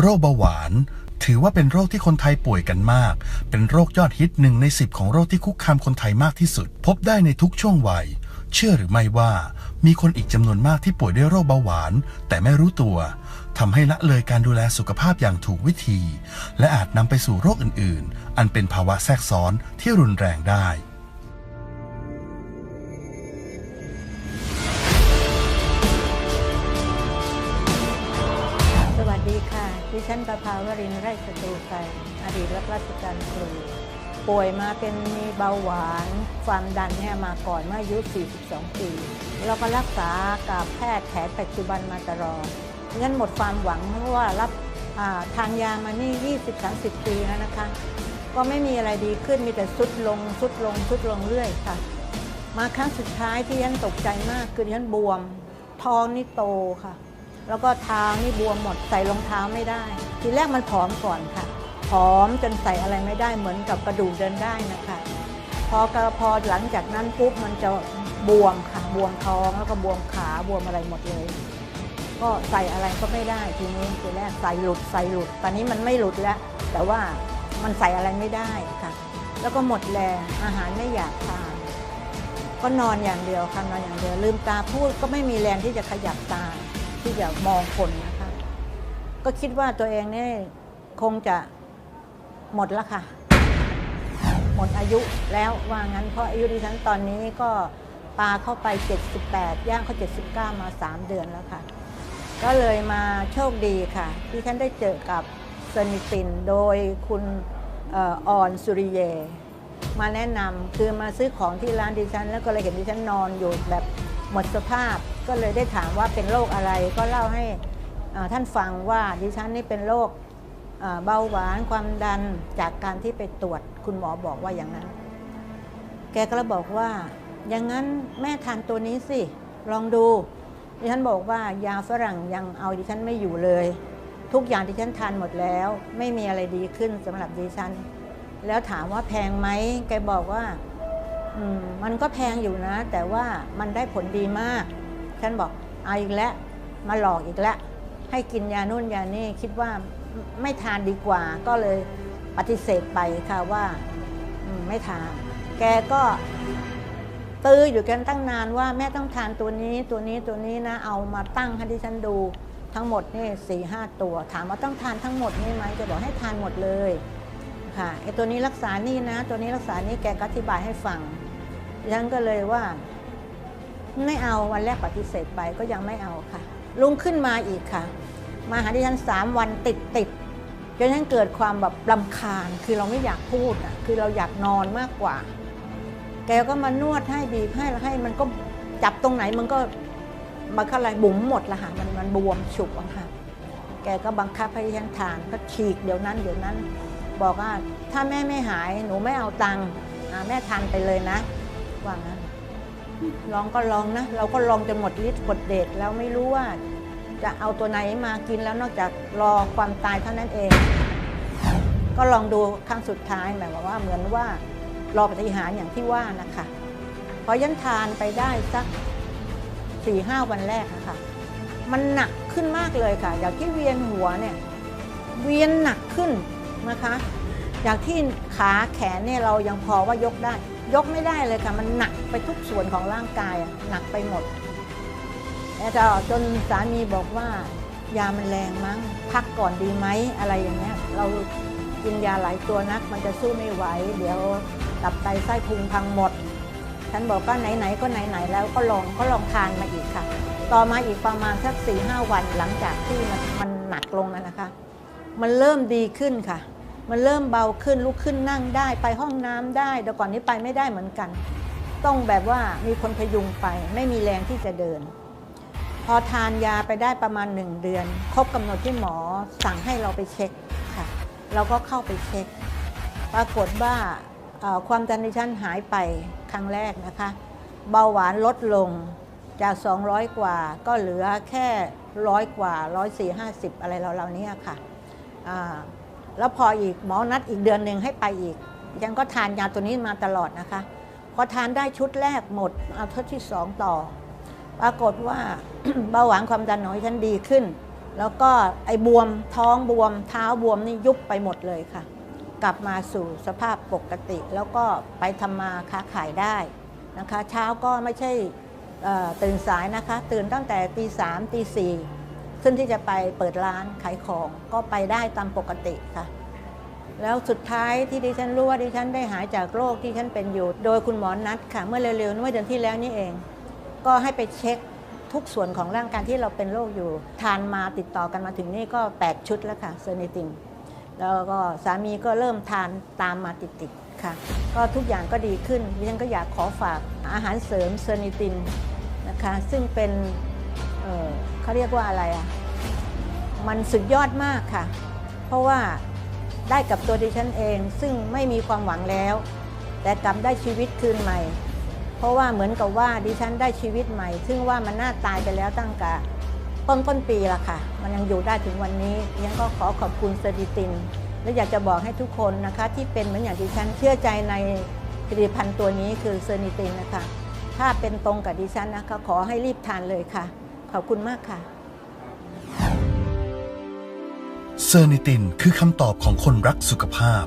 โรคเบาหวานถือว่าเป็นโรคที่คนไทยป่วยกันมากเป็นโรคยอดฮิต1 ใน 10ของโรคที่คุกคามคนไทยมากที่สุดพบได้ในทุกช่วงวัยเชื่อหรือไม่ว่ามีคนอีกจำนวนมากที่ป่วยด้วยโรคเบาหวานแต่ไม่รู้ตัวทำให้ละเลยการดูแลสุขภาพอย่างถูกวิธีและอาจนำไปสู่โรคอื่นๆอันเป็นภาวะแทรกซ้อนที่รุนแรงได้สวัสดีค่ะดิฉันประภาวรินทร์ไร่ศัตรูไกรอดีตรับราชการครูป่วยมาเป็นมีเบาหวานความดันเนี่ยมาก่อนเมื่ออายุ 42 ปีแล้วก็รักษากับแพทย์แผนปัจจุบันมาตลอดงั้นหมดความหวังเพราะว่ารับทานยามานี่ 20-30 ปีแล้วนะคะก็ไม่มีอะไรดีขึ้นมีแต่ทรุดลงเรื่อยค่ะมาครั้งสุดท้ายที่ฉันตกใจมากคือฉันบวมท้องนี่โตค่ะแล้วก็เท้านี่บวมหมดใส่รองเท้าไม่ได้ทีแรกมันผอมก่อนค่ะผอมจนใส่อะไรไม่ได้เหมือนกับกระดูกเดินได้นะคะพอหลังจากนั้นปุ๊บมันจะบวมค่ะบวมท้องแล้วก็บวมขาบวมอะไรหมดเลยก็ใส่อะไรก็ไม่ได้ทีนี้ทีแรกใส่หลุดตอนนี้มันไม่หลุดแล้วแต่ว่ามันใส่อะไรไม่ได้ค่ะแล้วก็หมดแรงอาหารไม่อยากทานก็นอนอย่างเดียวค่ะนอนอย่างเดียวลืมตาพูดก็ไม่มีแรงที่จะขยับตาที่จะมองคนนะคะก็คิดว่าตัวเองนี่คงจะหมดแล้วค่ะหมดอายุแล้วว่างั้นเพราะอายุดิฉันตอนนี้ก็ปาเข้าไป78ย่างเข้า79มา3 เดือนแล้วค่ะก็เลยมาโชคดีค่ะที่ฉันได้เจอกับเซนิตินโดยคุณอ่อนสุริเยมาแนะนำคือมาซื้อของที่ร้านดิฉันแล้วก็เลยเห็นดิฉันนอนอยู่แบบหมดสภาพก็เลยได้ถามว่าเป็นโรคอะไรก็เล่าให้ท่านฟังว่าดิฉันนี่เป็นโรคเบาหวานความดันจากการที่ไปตรวจคุณหมอบอกว่าอย่างนั้นแกก็เลยบอกว่าอย่างนั้นแม่ทานตัวนี้สิลองดูดิฉันบอกว่ายาฝรั่งยังเอาดิฉันไม่อยู่เลยทุกอย่างดิฉันทานหมดแล้วไม่มีอะไรดีขึ้นสำหรับดิฉันแล้วถามว่าแพงไหมแกบอกว่ามันก็แพงอยู่นะแต่ว่ามันได้ผลดีมากฉันบอกเอาอีกแล้วมาหลอกอีกแล้วให้กินยานู่นยานี่คิดว่าไม่ทานดีกว่าก็เลยปฏิเสธไปค่ะว่าไม่ทานแกก็ตื้ออยู่กันตั้งนานว่าแม่ต้องทานตัวนี้นะเอามาตั้งให้ดิฉันดูทั้งหมดนี่4-5 ตัวถามว่าต้องทานทั้งหมดนี่ไหมแกบอกให้ทานหมดเลยค่ะไอ้ตัวนี้รักษานี่นะตัวนี้รักษานี่แกก็อธิบายให้ฟังดิฉันก็เลยว่าไม่เอาวันแรกปฏิเสธไปก็ยังไม่เอาค่ะลุงขึ้นมาอีกค่ะมาหาดิฉัน3 วันติดจนฉันเกิดความแบบรำคาญคือเราไม่อยากพูดคือเราอยากนอนมากกว่าแกก็มานวดให้บีบให้มันก็จับตรงไหนมันก็มาอะไรบุ๋มหมดละค่ะมันบวมฉุกอะค่ะแกก็บังคับให้ดิฉันทานก็ฉีกเดี๋ยวนั้นบอกว่าถ้าแม่ไม่หายหนูไม่เอาตังค์แม่ทานไปเลยนะว่างั้นลองก็ลองนะเราก็ลองจนหมดฤทธิ์หมดเดชแล้วไม่รู้ว่าจะเอาตัวไหนมากินแล้วนอกจากรอความตายเท่านั้นเองก็ลองดูครั้งสุดท้ายหมายความว่าเหมือนว่ารอปฏิหารอย่างที่ว่านะคะพอยันทานไปได้สัก4-5 วันแรกค่ะมันหนักขึ้นมากเลยค่ะอย่างที่เวียนหัวเนี่ยเวียนหนักขึ้นนะคะอย่างที่ขาแขนเนี่ยเรายังพอว่ายกได้ยกไม่ได้เลยค่ะมันหนักไปทุกส่วนของร่างกายหนักไปหมดแล้วจนสามีบอกว่ายามันแรงมั้งพักก่อนดีไหมอะไรอย่างเงี้ยเรากินยาหลายตัวนักมันจะสู้ไม่ไหวเดี๋ยวตับไตไส้พุงพังหมดฉันบอกว่าไหนๆก็ไหนๆแล้วก็ลองทานมาอีกค่ะต่อมาอีกประมาณสัก4-5 วันหลังจากที่มันหนักลงนะคะมันเริ่มดีขึ้นค่ะมันเริ่มเบาขึ้นลุกขึ้นนั่งได้ไปห้องน้ำได้แต่ก่อนนี้ไปไม่ได้เหมือนกันต้องแบบว่ามีคนพยุงไปไม่มีแรงที่จะเดินพอทานยาไปได้ประมาณ1 เดือนครบกำหนดที่หมอสั่งให้เราไปเช็คค่ะเราก็เข้าไปเช็คปรากฏว่าความดันดิฉันหายไปครั้งแรกนะคะเบาหวานลดลงจาก200 กว่าก็เหลือแค่100 กว่า140-150อะไรเรานี้ค่ะแล้วพออีกหมอนัดอีกเดือนหนึ่งให้ไปอีกยังก็ทานยาตัวนี้มาตลอดนะคะพอทานได้ชุดแรกหมดเอาชุดที่2ต่อปรากฏว่า เบาหวานความดันของฉันดีขึ้น แล้วก็ไอ้บวมท้องบวมเท้าบวมนี่ยุบไปหมดเลยค่ะกลับมาสู่สภาพปกติ แล้วก็ไปทำมาค้าขายได้นะคะเช้าก็ไม่ใช่ตื่นสายนะคะตื่นตั้งแต่ตี 3 ตี 4ซึ่งที่จะไปเปิดร้านขายของก็ไปได้ตามปกติค่ะแล้วสุดท้ายที่ดิฉันรู้ว่าดิฉันได้หายจากโรคที่ฉันเป็นอยู่โดยคุณหมอนัดค่ะเมื่อเร็วๆเมื่อเดือนที่แล้วนี่เองก็ให้ไปเช็คทุกส่วนของร่างกายที่เราเป็นโรคอยู่ทานมาติดต่อกันมาถึงนี่ก็8 ชุดแล้วค่ะเซอร์นิตินแล้วก็สามีก็เริ่มทานตามมาติดๆค่ะก็ทุกอย่างก็ดีขึ้นดิฉันก็อยากขอฝากอาหารเสริมเซอร์นิตินนะคะซึ่งเป็นเขาเรียกว่าอะไรอ่ะมันสุดยอดมากค่ะเพราะว่าได้กับตัวดิฉันเองซึ่งไม่มีความหวังแล้วแต่กลับได้ชีวิตคืนใหม่เพราะว่าเหมือนกับว่าดิฉันได้ชีวิตใหม่ซึ่งว่ามันน่าตายไปแล้วตั้งแต่ต้นปีละค่ะมันยังอยู่ได้ถึงวันนี้ดิฉันก็ขอขอบคุณเซอร์นิตินและอยากจะบอกให้ทุกคนนะคะที่เป็นเหมือนอย่างดิฉันเชื่อใจในผลิตภัณฑ์ตัวนี้คือเซอร์นิตินนะคะถ้าเป็นตรงกับดิฉันนะคะขอให้รีบทานเลยค่ะขอบคุณมากค่ะเซอร์นิตินคือคำตอบของคนรักสุขภาพ